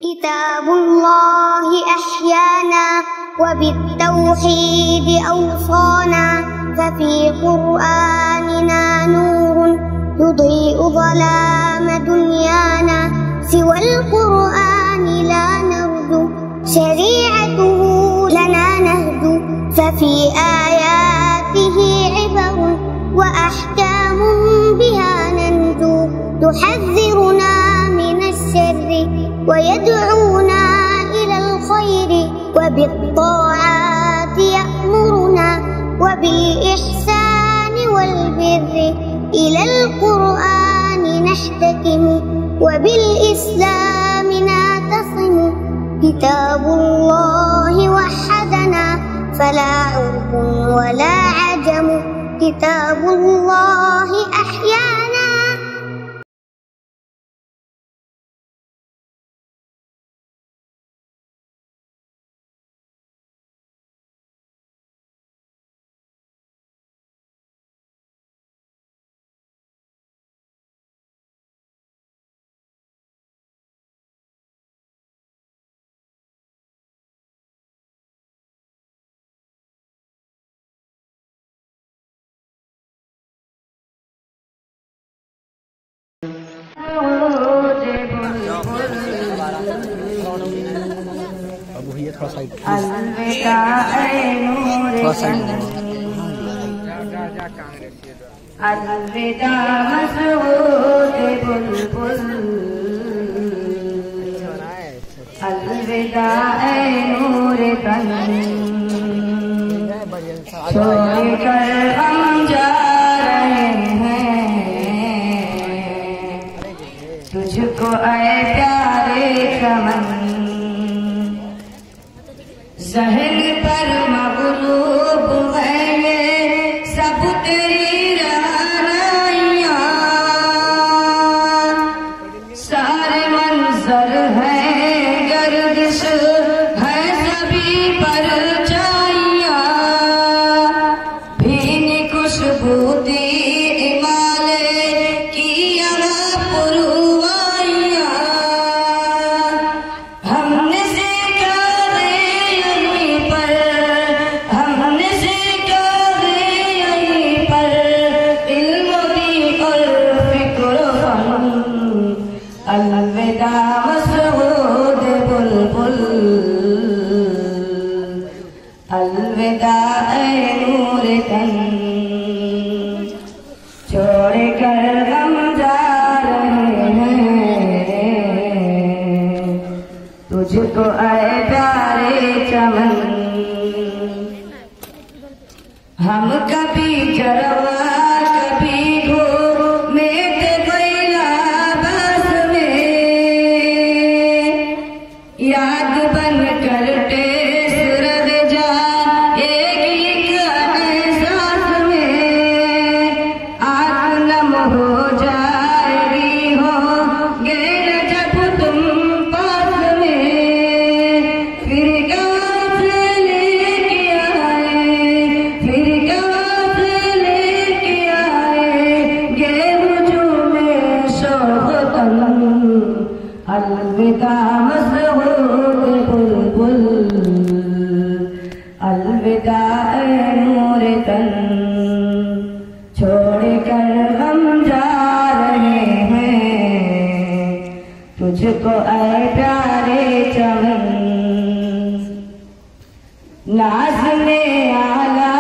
किताबुल्लाह अहयाना वबित्तौहीद औसाना फफी कुरआनिना नूरुन युदीउ ज़लाम दुनियाना civil कुरआनि ला नरजू शरीअतुहु लना नहजू फफी आयातिहि इबरुन व अहकामुन बिहा नंजू तुहज़्ज़िरुना मिनश्शर्रि व यदऊना इलल खैरि व बित्ताआति यअमुरुना व बिल इहसानि वल बिर्रि इलल कुरआनि नहतकिमु व बिल इस्लामि नअतसिमु किताबुल्लाहि वहदना फला उर्दुन वला अजमु किताबुल्लाहि अहयाना। अलविदा ऐ नूरे अलविदा मसऊद बुलबुल अलविदा ऐ नूरे तन छोड़कर हम जा रहे हैं तुझको ऐ प्यारे चमन ज़हन पर मग़लूब है ये सब तेरी रहनुमाइयाँ सारे मंजर है गर्दिश है सभी परछाइयाँ भीनी खुशबू दी इमाले की यहाँ पुरवाइयाँ हमने अलविदा मसऊद बुलबुल अलविदा ऐ नूरे तन छोड़कर हम जा रहे हैं तुझको ऐ प्यारे चमन हम कभी जरवा कभी घूमे याद बन कर टेस रह जा एक एहसास में आँख नम हो जाएगी हो गए जब तुम पास में फिर कहाँ से लेके आए फिर कहाँ से लेके आए गे हुजूम शौक़न अलविदा अलविदा ऐ नूरे तन छोड़कर हम जा रहे हैं तुझको ऐ प्यारे चमन नाज़ में आला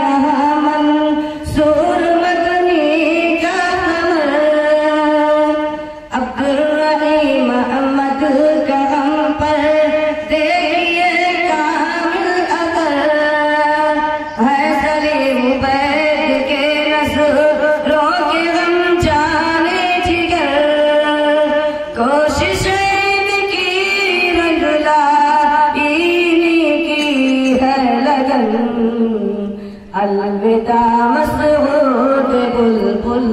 यहाँ मंसूर मदनी का कमर अब्दुर्रहीम अहमद का हम पर देखिए कामिल अगर है सलीम बैद के नज़रों के गम जाने जिगर कोशिश की रंगला की है लगन अलविदा मसऊद बुलबुल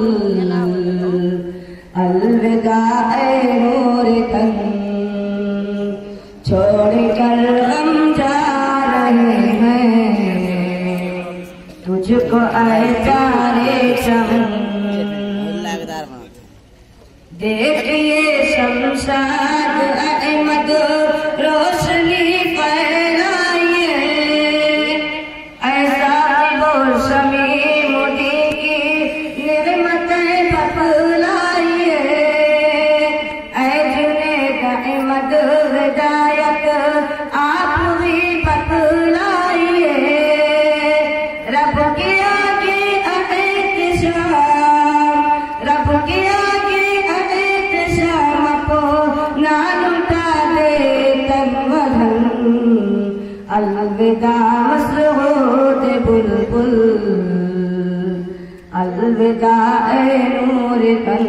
अलविदा ऐ नूरे तन छोड़कर हम जा रहे हैं तुझको ऐ प्यारे चमन देखिए शमशाद अहमद अहमद हिदायत आप भी बतलाइए। रब की आगे एहतिशाम, रब की आगे एहतिशाम को ना लुटा दे तन बदन। अलविदा मसरूद बुलबुल, अलविदा ए नूर तन।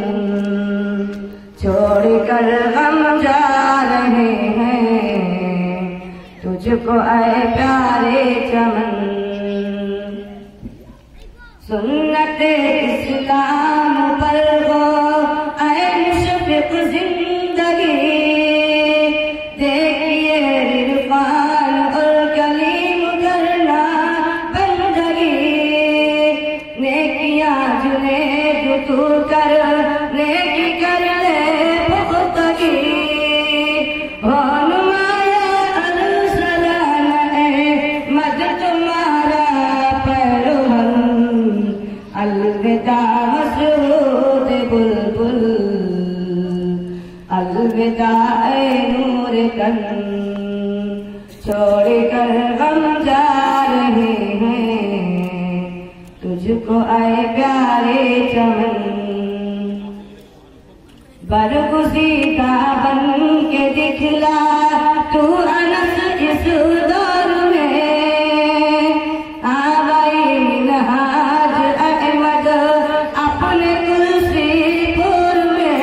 छोड़ कर हम जा रहे हैं तुझको ऐ प्यारे चमन। सुन्नत इस्लाम पर हो ऐ मुशफ़िक़ जिंदगी। देखिए इरफान और कलीम करना बंदगी। नेकियां जुनेद तू कर, नेकी कर ले पुख्तगी। हो नुमाया अल-सलाम ए मद तुम्हारा पैरहन। अलविदा मसरूद बुलबुल, अलविदा ए नूर तन। छोड़ कर हम जा रहे हैं तुझको आए प्यारे चमन। बरगुज़ीदा बन के दिखला तू अनस इस दौर में। आवाई मिनहाज अहमद अपने कुर्सीपुर में।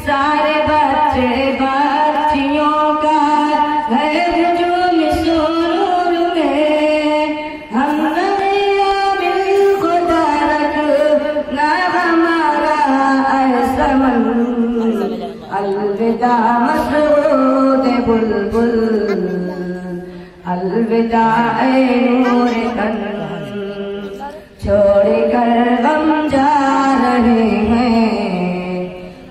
सारे बच्चे बच्चियों का है हुजूम सुरूर में। हम नबिया मिल खुदा रख ना हमारा ऐसा मन। अलविदा मसरूद बुलबुल, अलविदा ए नूर तन। छोड़ कर हम जा रहे हैं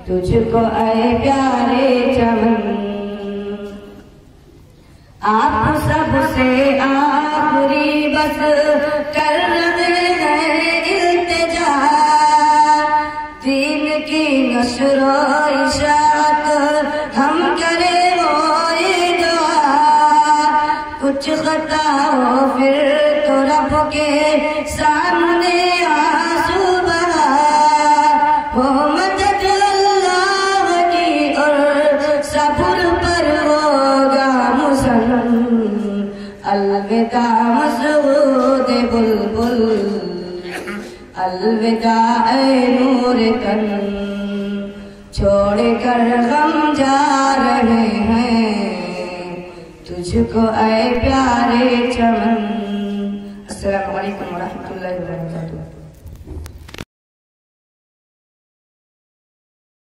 तुझको ऐ प्यारे चमन। आप सबसे आखिरी बस कर रहे हैं इल्तिजा। दीन की नश्र इशाअत हम करे वो दुआ। कुछ खता हो फिर तो रब के सामने आंसू बहा। हो मदद अल्लाह की और सब्र पर होगा मुसल्लम। अलविदा मसरूद बुलबुल, अलविदा ए नूर तन। छोड़ कर हम जा रहे हैं तुझको ऐ प्यारे चमन। अस्सलामु अलैकुम व रहमतुल्लाहि व बरकातुहू।